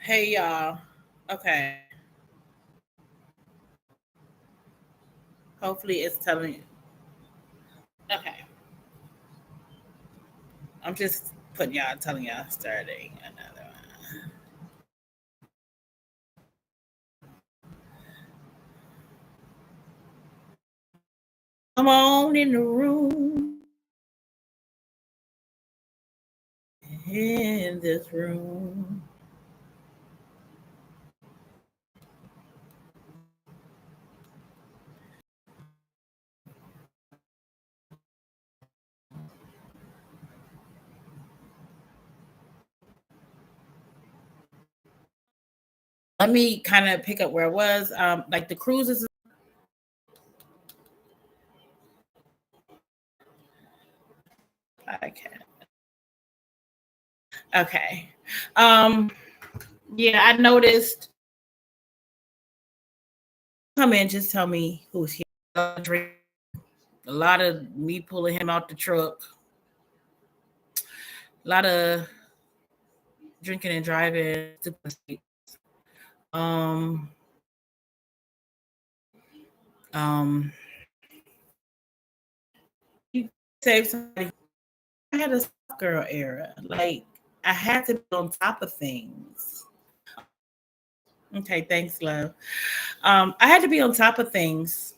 Hey y'all. Okay. Hopefully it's telling. Okay. I'm just putting y'all telling y'all starting another one. Come on in the room. In this room. Let me kind of pick up where I was. Like the cruises. Okay. Okay. Um. Yeah, I noticed. Come in, just tell me who's here. Drink. A lot of me pulling him out the truck. A lot of drinking and driving. Um. Um. You save somebody. I had a soft girl era. Like I had to be on top of things. Okay, thanks, love. I had to be on top of things.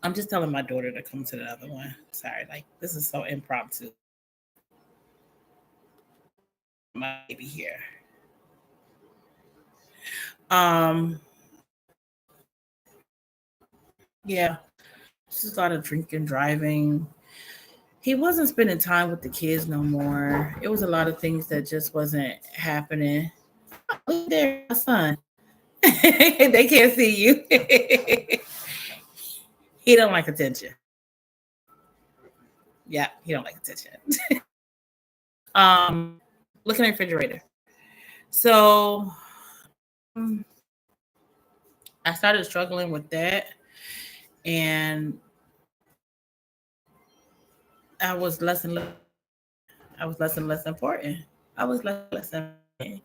I'm just telling my daughter to come to the other one. Sorry, like this is so impromptu. My baby here. Um, yeah, just a lot of drinking, driving. He wasn't spending time with the kids no more. It was a lot of things that just wasn't happening. Look there, my son. They can't see you. He don't like attention. Yeah, he don't like attention. um, Look in the refrigerator. So um, I started struggling with that, and I was less and less. I was less and less important. I was less and important.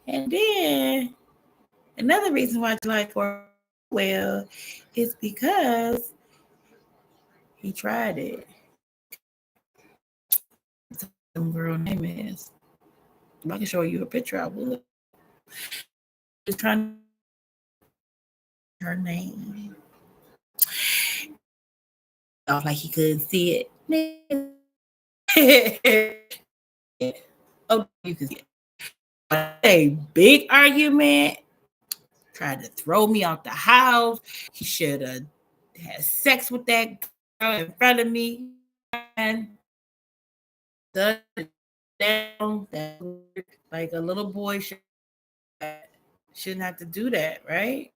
And then another reason why July 4th well is because he tried it. Some girl name is. If I can show you a picture, I would. Just trying her name. Off like he couldn't see it. Oh, you can see it. A big argument. Tried to throw me out the house. He should have had sex with that girl in front of me. And down that like a little boy shouldn't have to do that, right?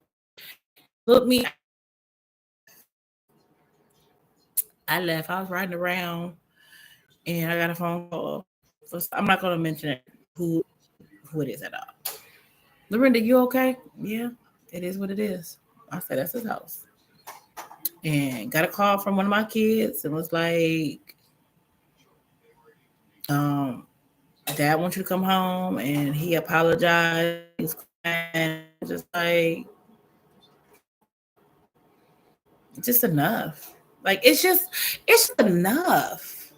Look me, I left. I was riding around and I got a phone call. I'm not gonna mention it, who it is at all. Lorinda, you okay? Yeah, it is what it is. I said that's his house. And got a call from one of my kids and was like, um, Dad wants you to come home, and he apologized. He's crying, just like just enough. Like it's just enough.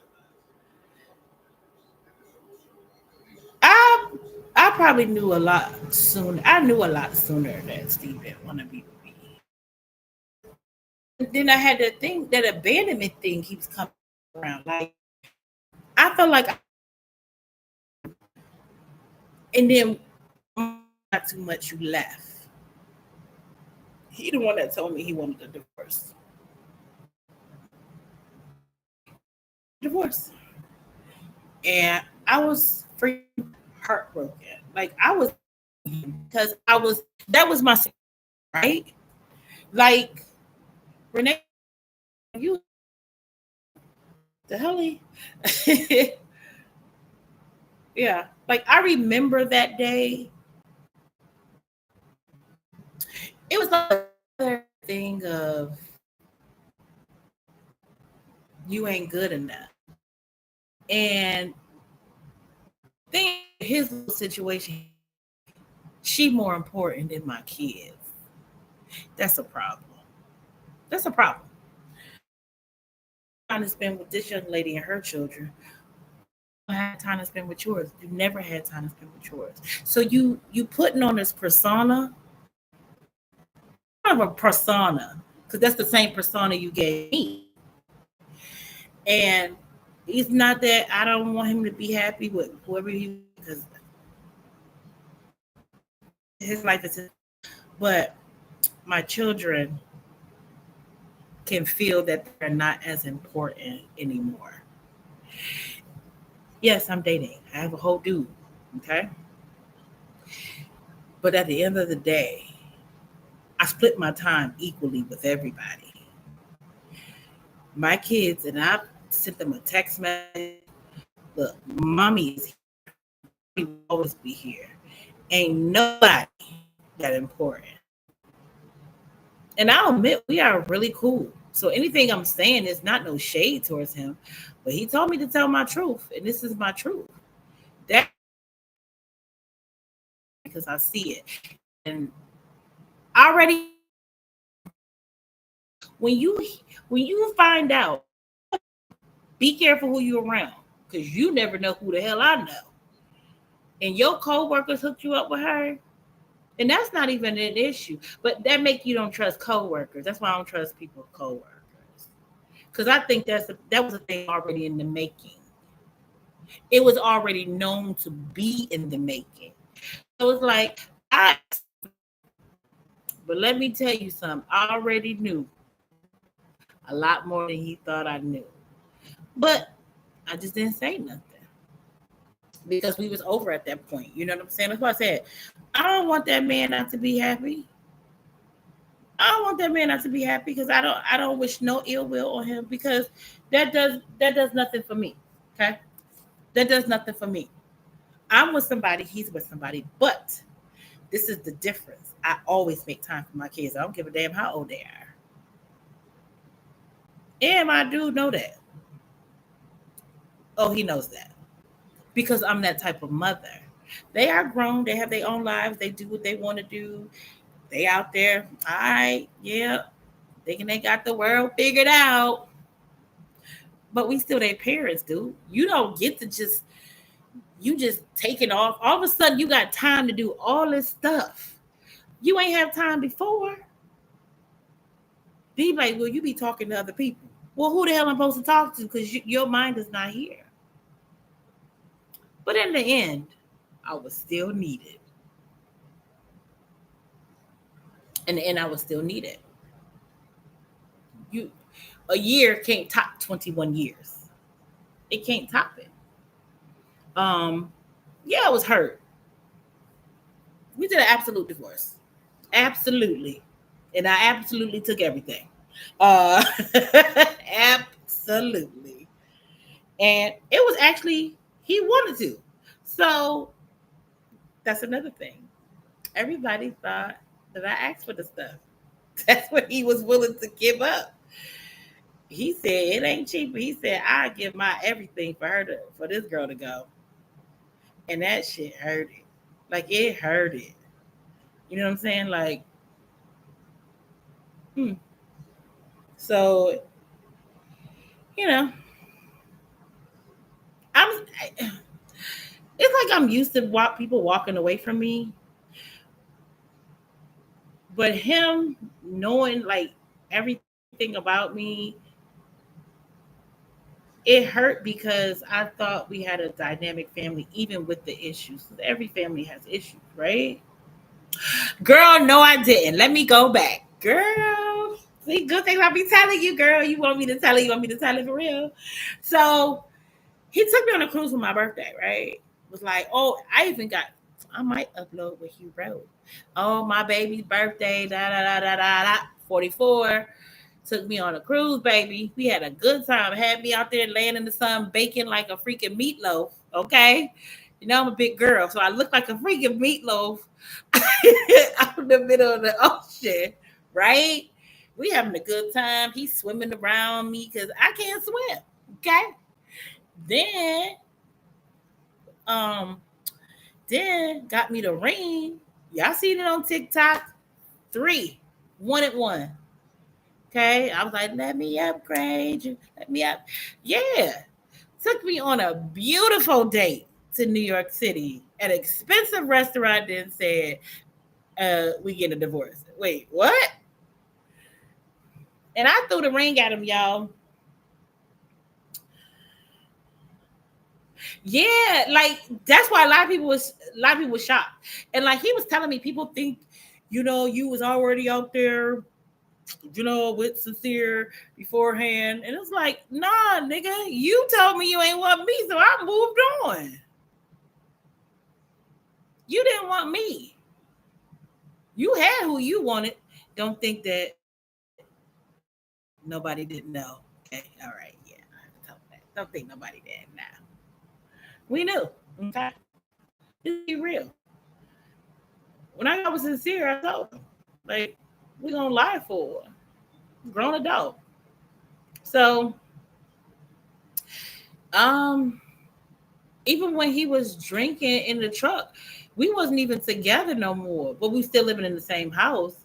I I probably knew a lot sooner. I knew a lot sooner that Steve didn't want to be with me. And then I had to think that abandonment thing keeps coming around. Like I felt like, and then not too much you left. He the one that told me he wanted a divorce. Divorce. And I was freaking heartbroken. Like I was because I was that was my right. Like Renee, you the hell? Yeah. Like I remember that day. It was like another thing of you ain't good enough. And think his little situation. She more important than my kids. That's a problem. That's a problem. Trying to spend with this young lady and her children. I had time to spend with yours. You never had time to spend with yours. So you putting on this persona, kind of a persona, because that's the same persona you gave me. And it's not that I don't want him to be happy with whoever he, because his life is his, but my children can feel that they're not as important anymore. Yes, I'm dating. I have a whole dude. Okay. But at the end of the day, I split my time equally with everybody. My kids, and I sent them a text message. Look, mommy is here. Mommy will always be here. Ain't nobody that important. And I'll admit we are really cool. So anything I'm saying is not no shade towards him, but he told me to tell my truth, and this is my truth. That because I see it, and already when you find out, be careful who you around, because you never know who the hell I know. And your co-workers hooked you up with her, and that's not even an issue. But that make you don't trust co-workers. That's why I don't trust people co-workers. Because I think that was a thing already in the making. It was already known to be in the making. So it's like but let me tell you something. I already knew a lot more than he thought I knew. But I just didn't say nothing because we was over at that point. You know what I'm saying? That's why I said I don't want that man not to be happy. I don't want that man not to be happy because I don't wish no ill will on him because that does nothing for me. Okay, that does nothing for me. I'm with somebody, he's with somebody, but this is the difference. I always make time for my kids. I don't give a damn how old they are. And my dude know that. Oh, he knows that because I'm that type of mother. They are grown. They have their own lives. They do what they want to do. They out there. All right, yeah, thinking they got the world figured out. But we still their parents, dude. You don't get to just take it off. All of a sudden, you got time to do all this stuff. You ain't have time before. Be like, well, you be talking to other people. Well, who the hell I'm supposed to talk to? Because your mind is not here. But in the end, I was still needed. In the end, I was still needed. You, a year can't top 21 years. It can't top it. Um, yeah, I was hurt. We did an absolute divorce. Absolutely. And I absolutely took everything. Uh, absolutely. And it was actually, he wanted to. So that's another thing. Everybody thought that I asked for the stuff. That's what he was willing to give up. He said it ain't cheap. He said I give my everything for this girl to go, and that shit hurt it. Like it hurt it. You know what I'm saying? Like, hmm. So you know, I'm. It's like I'm used to people walking away from me, but him knowing like everything about me, it hurt because I thought we had a dynamic family, even with the issues. Every family has issues, right? Girl, no, I didn't. Let me go back. Girl, see, good thing I'll be telling you, girl. You want me to tell it? You want me to tell it for real? So he took me on a cruise for my birthday, right? Was like, oh, I might upload what he wrote. Oh, my baby's birthday, da da da da da da. 44. Took me on a cruise, baby. We had a good time. Had me out there laying in the sun, baking like a freaking meatloaf. Okay. You know, I'm a big girl, so I look like a freaking meatloaf out in the middle of the ocean, right? We having a good time. He's swimming around me because I can't swim. Okay. Then, um, then got me the ring. Y'all seen it on TikTok? Three, one at one. Okay, I was like, let me upgrade you. Let me up. Yeah, took me on a beautiful date to New York City, an expensive restaurant. Then said, "We get a divorce." Wait, what? And I threw the ring at him, y'all. Yeah, like that's why a lot of people was shocked. And like he was telling me, people think, you was already out there, with sincere beforehand. And it's like, nah, nigga, you told me you ain't want me, so I moved on. You didn't want me. You had who you wanted. Don't think that nobody didn't know. Okay, all right, yeah, I have to tell that. Don't think nobody did. Nah, we knew. Okay, just be real. When I was sincere, I told him, like, we gonna lie for grown adult. So, um, even when he was drinking in the truck, we wasn't even together no more, but we still living in the same house.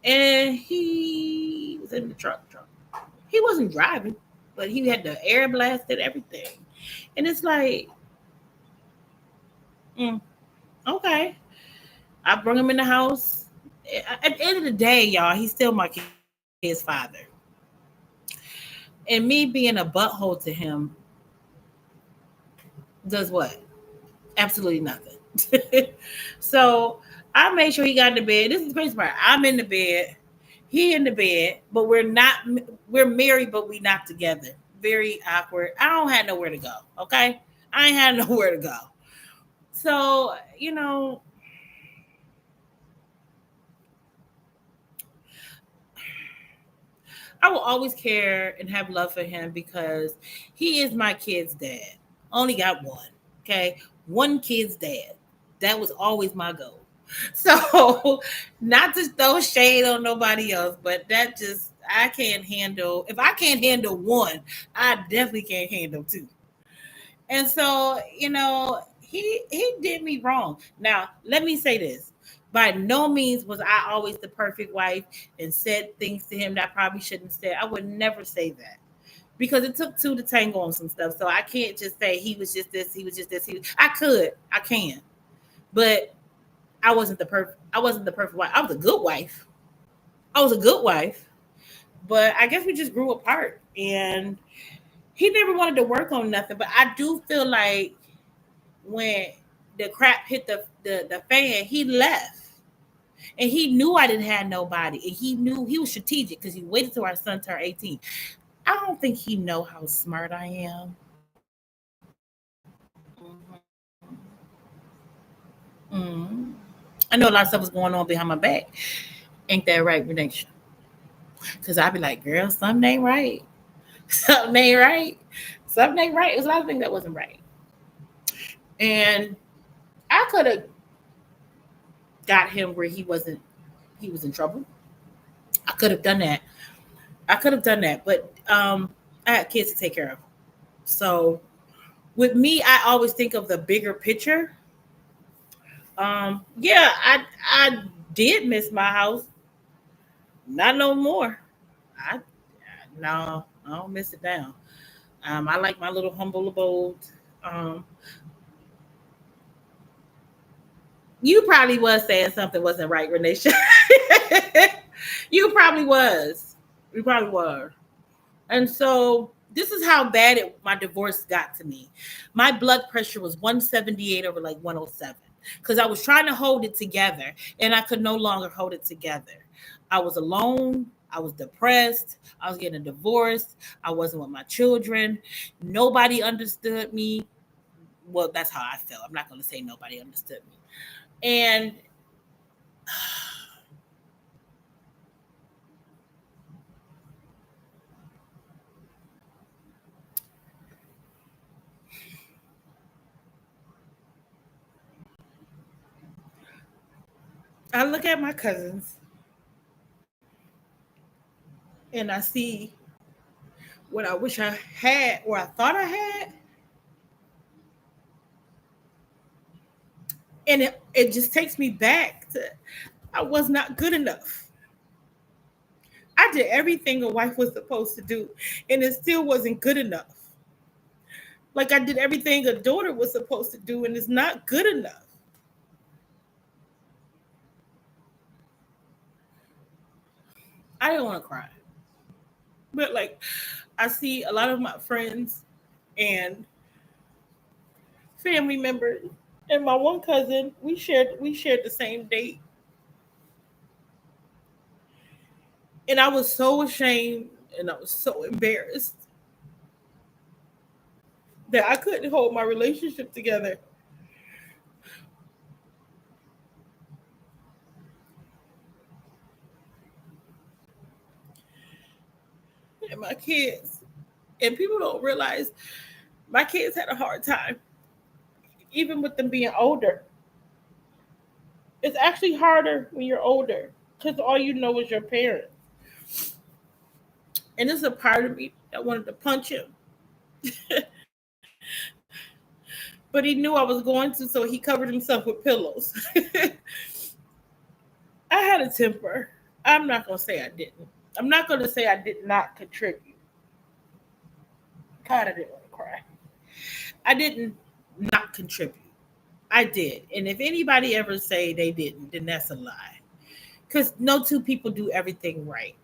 And he was in the truck. He wasn't driving, but he had the air blasted, everything. And it's like, mm, okay. I bring him in the house. At the end of the day, y'all, he's still my kid's father. And me being a butthole to him does what? Absolutely nothing. So I made sure he got in the bed. This is the crazy part. I'm in the bed. He in the bed, but we're married, but we not together. Very awkward. I don't have nowhere to go. Okay. I ain't had nowhere to go. So, I will always care and have love for him because he is my kid's dad. Only got one. Okay. One kid's dad. That was always my goal. So, not to throw shade on nobody else, but that just, I can't handle, if I can't handle one, I definitely can't handle two. And so, he did me wrong. Now, let me say this. By no means was I always the perfect wife and said things to him that I probably shouldn't say. I would never say that. Because it took two to tango on some stuff. So I can't just say he was just this, he was just this. I could, I can. But I wasn't the perfect wife. I was a good wife. I was a good wife. But I guess we just grew apart. And he never wanted to work on nothing. But I do feel like when the crap hit the fan, he left. And he knew I didn't have nobody. And he knew he was strategic because he waited till our son turned 18. I don't think he know how smart I am. Mm. I know a lot of stuff was going on behind my back. Ain't that right, Renation? Because I'd be like, girl, something ain't right. Something ain't right. Something ain't right. There's a lot of things that wasn't right. And I could have got him where he was in trouble. I could have done that. I could have done that. But I had kids to take care of. So with me, I always think of the bigger picture. Yeah, I did miss my house. Not no more. I no, I don't miss it now. I like my little humble abode. Um, you probably was saying something wasn't right, Renisha. You probably was. You probably were. And so this is how bad my divorce got to me. My blood pressure was 178 over like 107 because I was trying to hold it together and I could no longer hold it together. I was alone. I was depressed. I was getting a divorce. I wasn't with my children. Nobody understood me. Well, that's how I felt. I'm not going to say nobody understood me. And I look at my cousins and I see what I wish I had or I thought I had. And it just takes me back to I was not good enough. I did everything a wife was supposed to do, and it still wasn't good enough. Like I did everything a daughter was supposed to do, and it's not good enough. I didn't want to cry, but like I see a lot of my friends and family members, and my one cousin. We shared the same date, and I was so ashamed and I was so embarrassed that I couldn't hold my relationship together. And my kids, and people don't realize my kids had a hard time, even with them being older. It's actually harder when you're older because all you know is your parents. And there's a part of me that wanted to punch him, but he knew I was going to, so he covered himself with pillows. I had a temper. I'm not gonna say I didn't. I'm not gonna say I did not contribute. God, I didn't want to cry. I didn't not contribute. I did. And if anybody ever say they didn't, then that's a lie. Because no two people do everything right.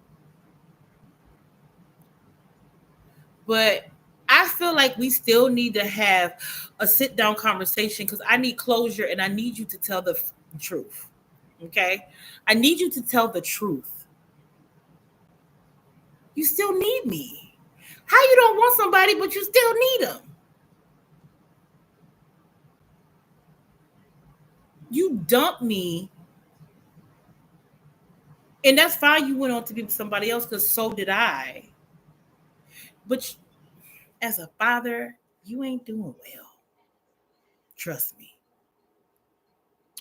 But I feel like we still need to have a sit down conversation because I need closure and I need you to tell the truth. Okay? I need you to tell the truth. You still need me. How you don't want somebody, but you still need them? You dumped me, and that's fine. You went on to be with somebody else because so did I. But as a father, you ain't doing well. Trust me.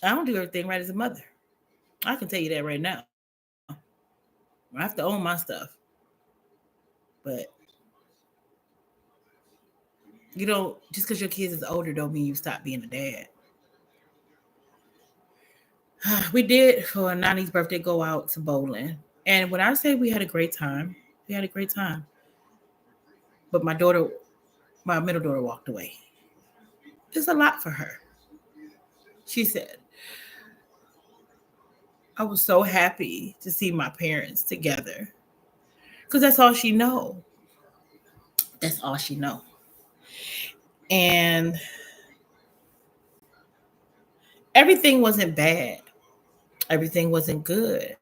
I don't do everything right as a mother. I can tell you that right now. I have to own my stuff. But you don't just because your kids is older don't mean you stop being a dad. We did for Nani's birthday go out to bowling. And when I say we had a great time, we had a great time. But my middle daughter walked away. It's a lot for her. She said, I was so happy to see my parents together. Because that's all she know. That's all she know. And everything wasn't bad. Everything wasn't good.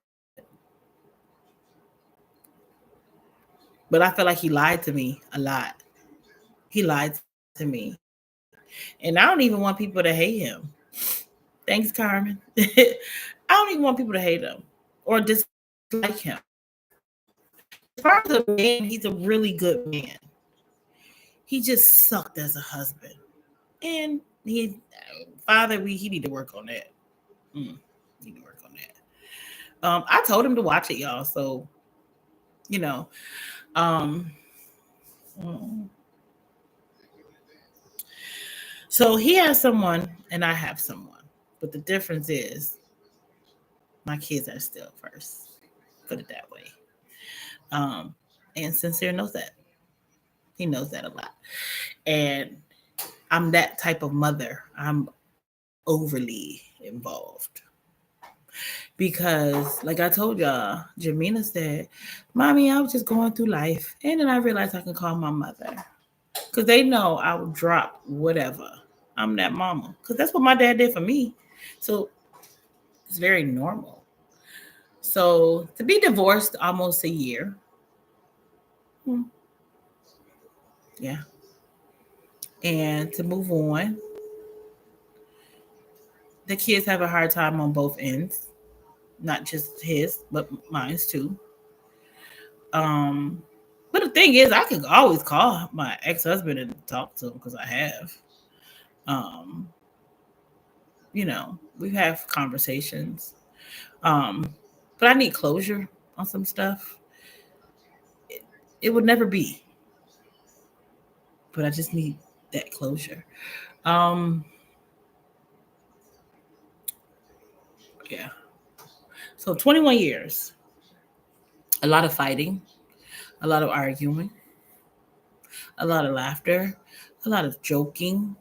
But I felt like he lied to me a lot. He lied to me. And I don't even want people to hate him. Thanks, Carmen. I don't even want people to hate him or dislike him. As far as a man, he's a really good man. He just sucked as a husband. And father, he need to work on that. Need to work on that. I told him to watch it, y'all. So, you know, um, mm. So he has someone and I have someone. But the difference is my kids are still first. Put it that way. Um, and Sincere knows that. He knows that a lot. And I'm that type of mother. I'm overly involved. Because, like I told y'all, Jamina said, Mommy, I was just going through life. And then I realized I can call my mother. Because they know I will drop whatever. I'm that mama. Because that's what my dad did for me. So it's very normal. So to be divorced almost a year, yeah. And to move on, the kids have a hard time on both ends, not just his, but mine's too. Um, but the thing is, I can always call my ex-husband and talk to him because I have. Um, we have conversations. Um, but I need closure on some stuff. It would never be, but I just need that closure. Um, Yeah. So 21 years, a lot of fighting, a lot of arguing, a lot of laughter, a lot of joking.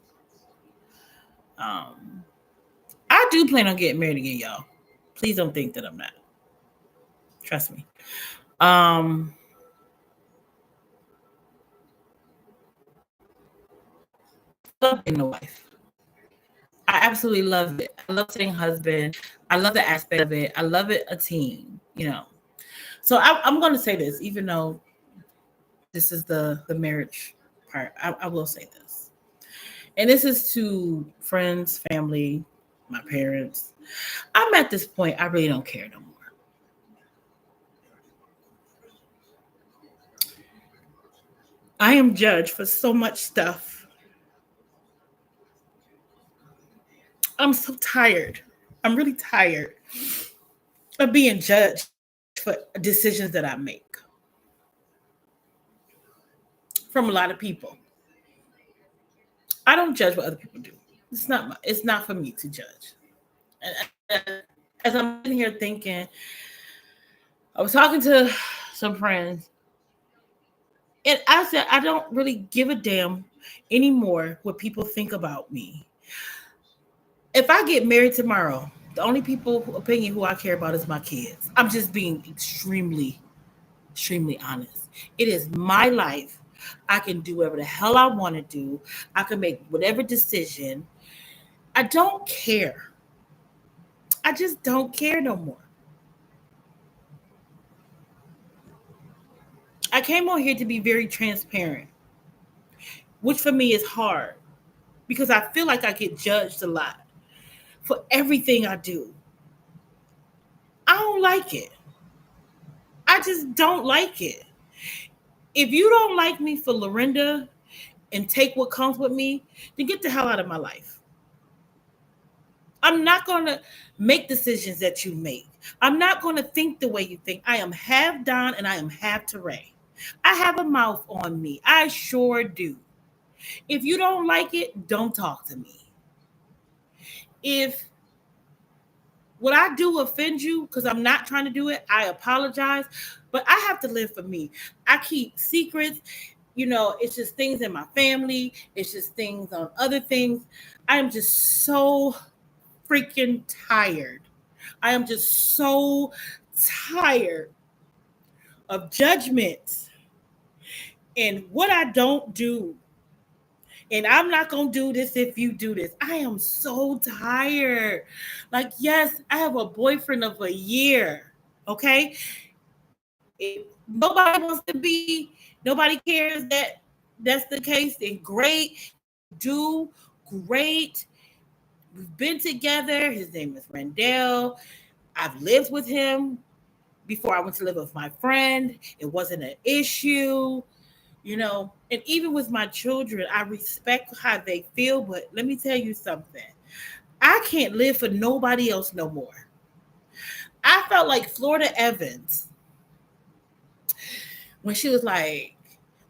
Um, I do plan on getting married again, y'all. Please don't think that I'm not. Trust me. Um, I love being a wife. I absolutely love it. I love saying husband. I love the aspect of it. I love it a team, you know. So I'm going to say this, even though this is the marriage part. I will say this, and this is to friends, family, my parents. I'm at this point. I really don't care no more. I am judged for so much stuff. I'm so tired. I'm really tired of being judged for decisions that I make from a lot of people. I don't judge what other people do. It's not for me to judge. And as I'm sitting here thinking, I was talking to some friends, and I said I don't really give a damn anymore what people think about me. If I get married tomorrow, the only opinion who I care about is my kids. I'm just being extremely honest. It is my life. I can do whatever the hell I want to do. I can make whatever decision. I don't care. I just don't care no more. I came on here to be very transparent, which for me is hard because I feel like I get judged a lot for everything I do. I don't like it. I just don't like it. If you don't like me for Lorinda and take what comes with me, then get the hell out of my life. I'm not going to make decisions that you make. I'm not going to think the way you think. I am half Don and I am half Teray. I have a mouth on me. I sure do. If you don't like it, don't talk to me. If what I do offend you, because I'm not trying to do it, I apologize. But I have to live for me. I keep secrets. You know, it's just things in my family. It's just things on other things. I am just so freaking tired. I am just so tired of judgment and what I don't do. And I'm not going to do this if you do this. I am so tired. Like, yes, I have a boyfriend of a year. Okay. If nobody wants to be, nobody cares that that's the case, then great. Do great. We've been together. His name is Rendell. I've lived with him before I went to live with my friend. It wasn't an issue, you know. And even with my children, I respect how they feel. But let me tell you something. I can't live for nobody else no more. I felt like Florida Evans when she was like,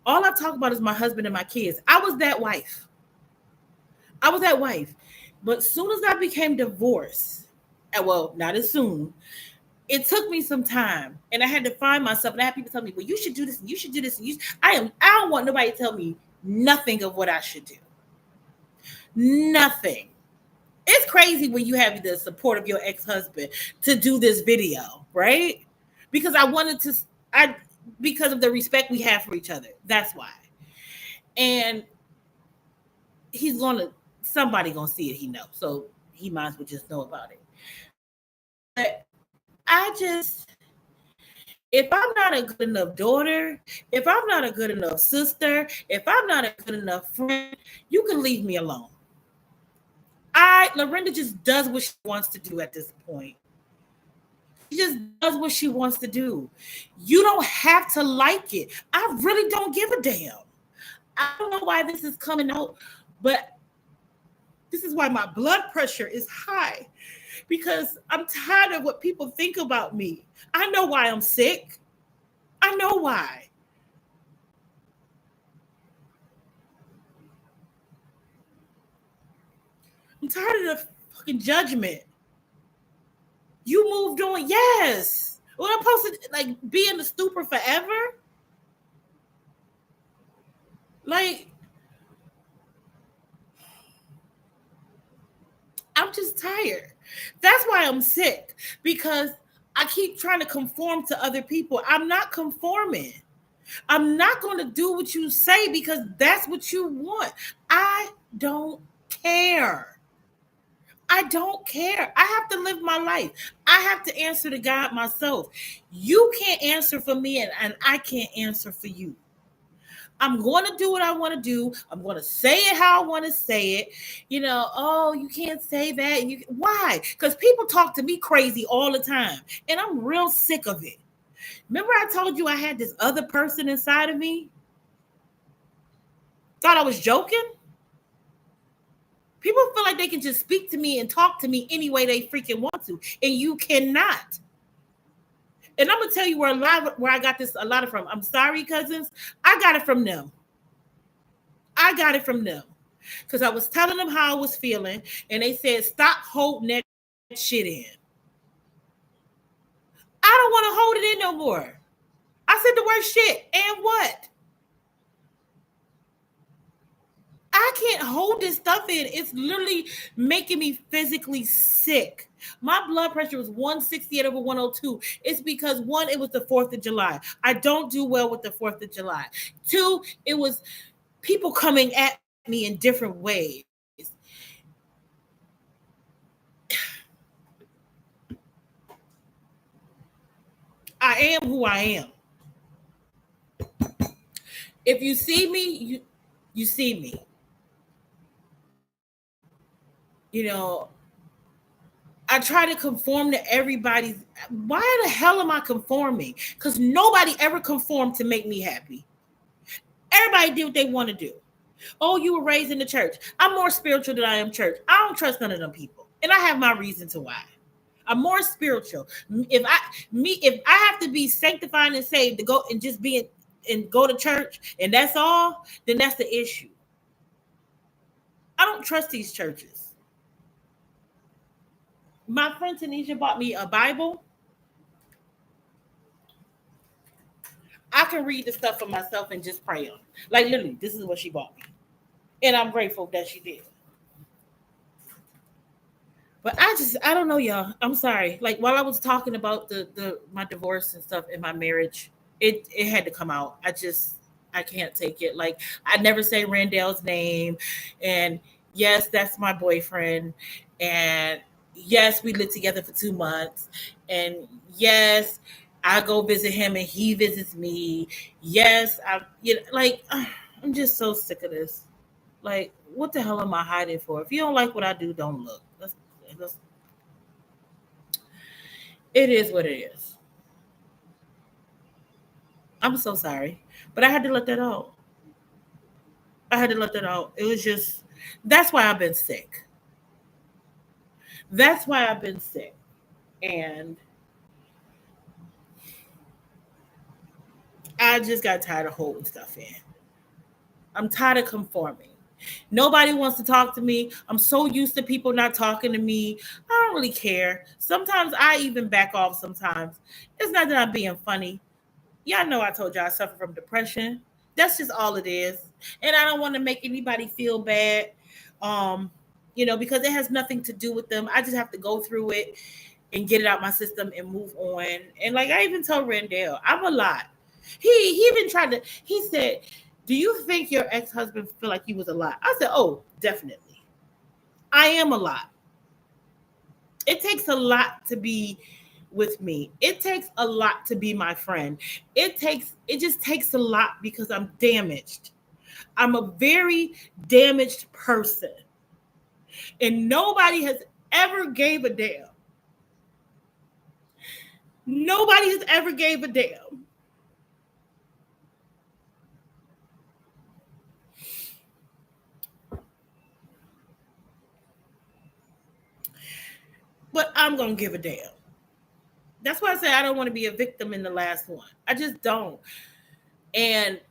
all I talk about is my husband and my kids. I was that wife. I was that wife. But as soon as I became divorced, and well, not as soon, it took me some time, and I had to find myself. And I had people tell me, "Well, you should do this, and you should do this." And I don't want nobody to tell me nothing of what I should do. Nothing. It's crazy when you have the support of your ex-husband to do this video, right? Because I wanted to, I because of the respect we have for each other. That's why. And he's gonna, somebody gonna see it. He knows, so he might as well just know about it. But I just, if I'm not a good enough daughter, if I'm not a good enough sister, if I'm not a good enough friend, you can leave me alone. Lorinda just does what she wants to do at this point. She just does what she wants to do. You don't have to like it. I really don't give a damn. I don't know why this is coming out, but this is why my blood pressure is high because I'm tired of what people think about me. I know why I'm sick. I know why. I'm tired of the fucking judgment. You moved on, yes. Well, I'm supposed to like be in the stupor forever. Like, I'm just tired. That's why I'm sick because I keep trying to conform to other people. I'm not conforming. I'm not going to do what you say because that's what you want. I don't care. I don't care. I have to live my life. I have to answer to God myself. You can't answer for me, and I can't answer for you. I'm going to do what I want to do. I'm going to say it how I want to say it. Oh, you can't say that. Why? Because people talk to me crazy all the time, and I'm real sick of it. Remember, I told you I had this other person inside of me? Thought I was joking? People feel like they can just speak to me and talk to me any way they freaking want to, and you cannot. And I'm gonna tell you where I got this a lot of from. I'm sorry, cousins. I got it from them. I got it from them because I was telling them how I was feeling, and they said, "Stop holding that shit in." I don't want to hold it in no more. I said the word shit, and what? I can't hold this stuff in. It's literally making me physically sick. My blood pressure was 168 over 102. It's because one, it was the 4th of July. I don't do well with the 4th of July. Two, it was people coming at me in different ways. I am who I am. If you see me, you see me. You know, I try to conform to everybody's. Why the hell am I conforming? Because nobody ever conformed to make me happy. Everybody do what they want to do. Oh, you were raised in the church. I'm more spiritual than I am church. I don't trust none of them people. And I have my reason to why. I'm more spiritual. If I have to be sanctified and saved to go and just be and go to church and that's all, then that's the issue. I don't trust these churches. My friend Tanisha bought me a Bible. I can read the stuff for myself and just pray on. Like literally, this is what she bought me. And I'm grateful that she did. But I don't know, y'all. I'm sorry. Like while I was talking about the my divorce and stuff in my marriage, it had to come out. I can't take it. Like I never say Randall's name, and yes, that's my boyfriend, and yes, we lived together for 2 months, and yes, I go visit him and he visits me. Yes, I'm just so sick of this. Like, what the hell am I hiding for? If you don't like what I do, don't look. That's it is what it is. I'm so sorry, but I had to let that out. I had to let that out. It was just that's why I've been sick. That's why I've been sick, and I just got tired of holding stuff in. I'm tired of conforming. Nobody wants to talk to me. I'm so used to people not talking to me. I don't really care. Sometimes I even back off sometimes. It's not that I'm being funny. Y'all know I told y'all I suffer from depression. That's just all it is. And I don't want to make anybody feel bad. Um, because it has nothing to do with them. I just have to go through it and get it out my system and move on. And like I even told Randall, I'm a lot. He even tried to, he said, "Do you think your ex-husband feel like he was a lot?" I said, "Oh, definitely. I am a lot. It takes a lot to be with me. It takes a lot to be my friend. It just takes a lot because I'm damaged. I'm a very damaged person. And nobody has ever gave a damn. Nobody has ever gave a damn. But I'm going to give a damn. That's why I say I don't want to be a victim in the last one. I just don't. And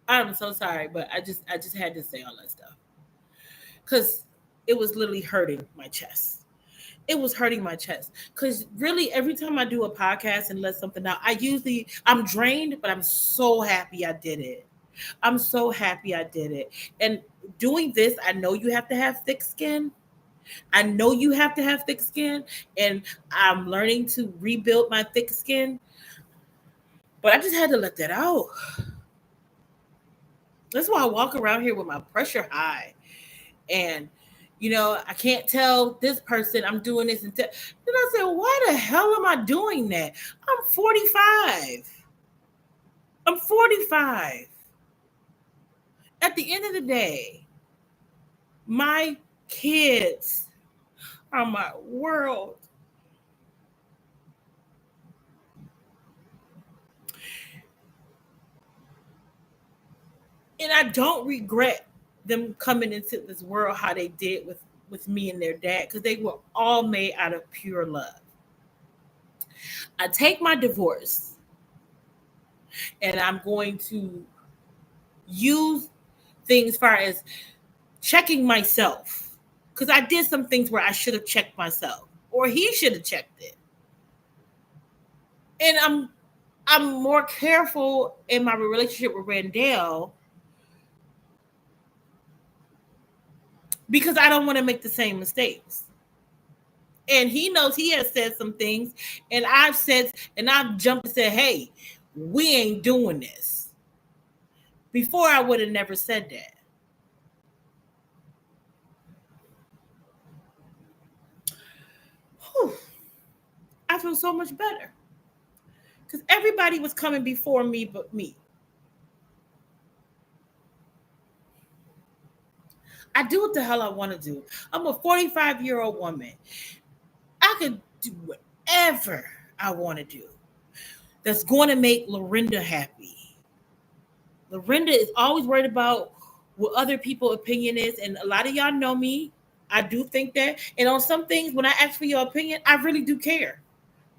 I'm so sorry, but I just had to say all that stuff because it was literally hurting my chest. It was hurting my chest because really every time I do a podcast and let something out, I'm drained, but I'm so happy I did it. I'm so happy I did it. And doing this, I know you have to have thick skin. I know you have to have thick skin, and I'm learning to rebuild my thick skin. But I just had to let that out. That's why I walk around here with my pressure high. And I can't tell this person I'm doing this. Then I said, why the hell am I doing that? I'm 45. I'm 45. At the end of the day, my kids are my world. And I don't regret them coming into this world how they did with me and their dad because they were all made out of pure love. I take my divorce and I'm going to use things far as checking myself because I did some things where I should have checked myself or he should have checked it. And I'm more careful in my relationship with Randall because I don't want to make the same mistakes. And he knows he has said some things, and I've jumped and said, "Hey, we ain't doing this." Before I would have never said that. Whew, I feel so much better because everybody was coming before me but me. I do what the hell I want to do. I'm a 45-year-old woman. I could do whatever I want to do that's going to make Lorinda happy. Lorinda is always worried about what other people's opinion is, and a lot of y'all know me. I do think that, and on some things, when I ask for your opinion, I really do care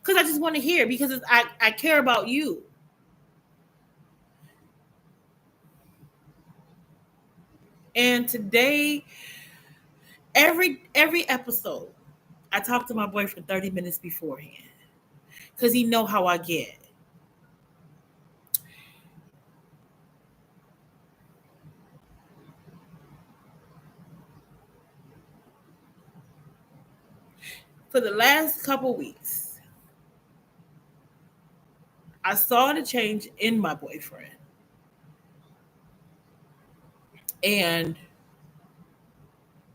because I just want to hear because I care about you. And today, every episode, I talk to my boyfriend 30 minutes beforehand because he know how I get. For the last couple weeks, I saw the change in my boyfriend. And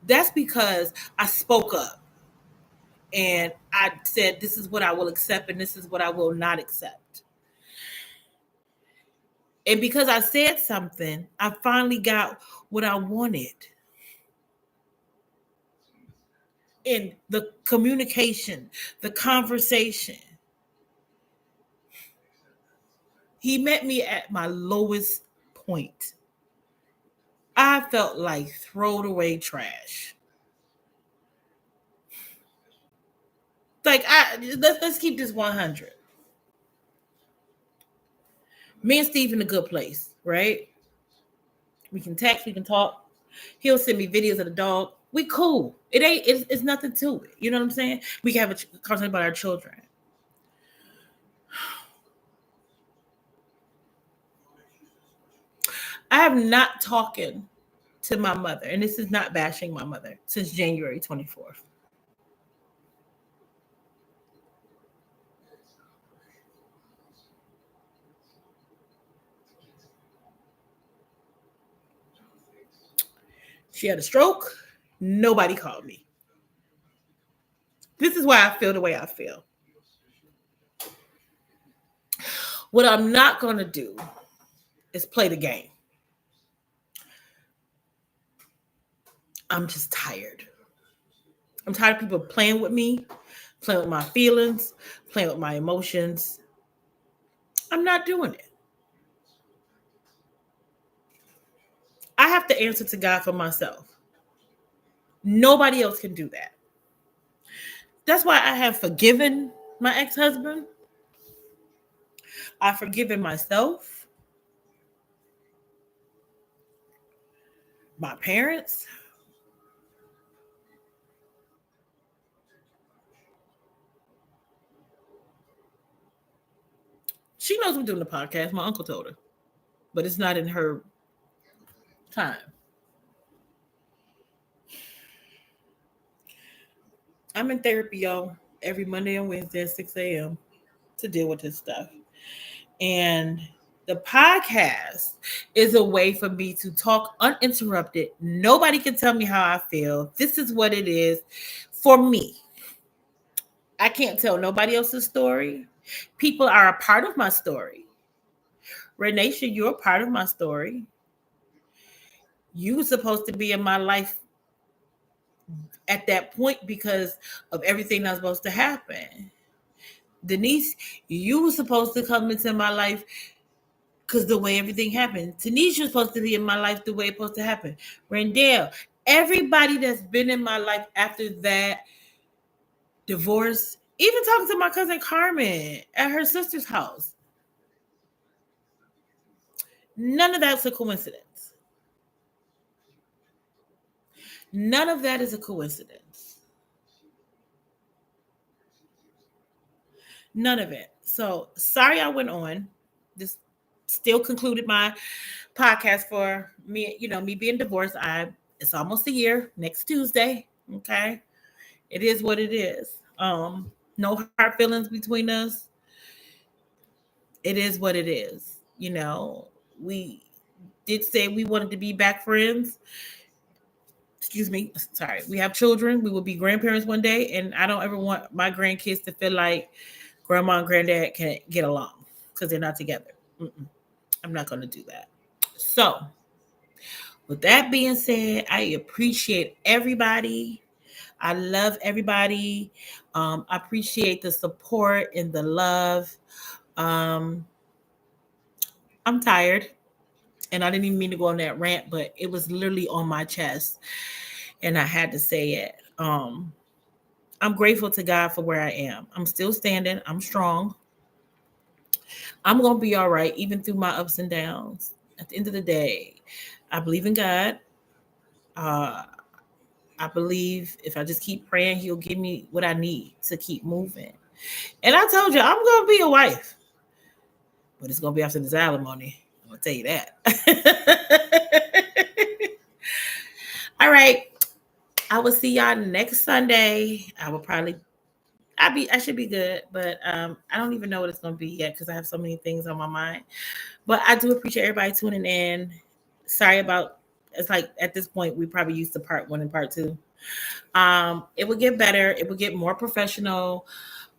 that's because I spoke up and I said, this is what I will accept and this is what I will not accept. And because I said something, I finally got what I wanted in the communication, the conversation. He met me at my lowest point. I felt like thrown away trash. Like let's keep this 100. Me and Steve in a good place, right? We can text, we can talk. He'll send me videos of the dog. We cool. It's nothing to it. You know what I'm saying? We can have a conversation about our children. I have not talking to my mother, and this is not bashing my mother, since January 24th. She had a stroke. Nobody called me. This is why I feel the way I feel. What I'm not going to do is play the game. I'm just tired. I'm tired of people playing with me, playing with my feelings, playing with my emotions. I'm not doing it. I have to answer to God for myself. Nobody else can do that. That's why I have forgiven my ex-husband. I've forgiven myself. My parents, she knows we're doing the podcast. My uncle told her, but it's not in her time. I'm in therapy, y'all, every Monday and Wednesday at 6 a.m. to deal with this stuff. And the podcast is a way for me to talk uninterrupted. Nobody can tell me how I feel. This is what it is for me. I can't tell nobody else's story. People are a part of my story. Renisha, you're a part of my story. You were supposed to be in my life at that point because of everything that's supposed to happen. Denise, you were supposed to come into my life because the way everything happened. Tanisha was supposed to be in my life the way it's supposed to happen. Rendell, everybody that's been in my life after that divorce, even talking to my cousin Carmen at her sister's house. None of that's a coincidence. None of that is a coincidence. None of it. So sorry I went on. This still concluded my podcast for me, me being divorced. It's almost a year next Tuesday. Okay. It is what it is. No hard feelings between us. It is what it is. We did say we wanted to be back friends. Excuse me. Sorry. We have children. We will be grandparents one day. And I don't ever want my grandkids to feel like grandma and granddad can't get along because they're not together. Mm-mm. I'm not going to do that. So, with that being said, I appreciate everybody. I love everybody. I appreciate the support and the love. Um, I'm tired, and I didn't even mean to go on that rant, but it was literally on my chest, and I had to say it. I'm grateful to God for where I am. I'm still standing. I'm strong. I'm going to be all right, even through my ups and downs. At the end of the day, I believe in God. Uh, I believe if I just keep praying, He'll give me what I need to keep moving. And I told you, I'm going to be a wife, but it's going to be after this alimony. I'm going to tell you that. All right. I will see y'all next Sunday. I should be good, but I don't even know what it's going to be yet because I have so many things on my mind. But I do appreciate everybody tuning in. Sorry about, it's like at this point, we probably used to part one and part two. It will get better. It will get more professional.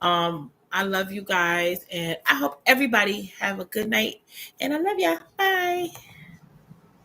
I love you guys, and I hope everybody have a good night. And I love ya. Bye.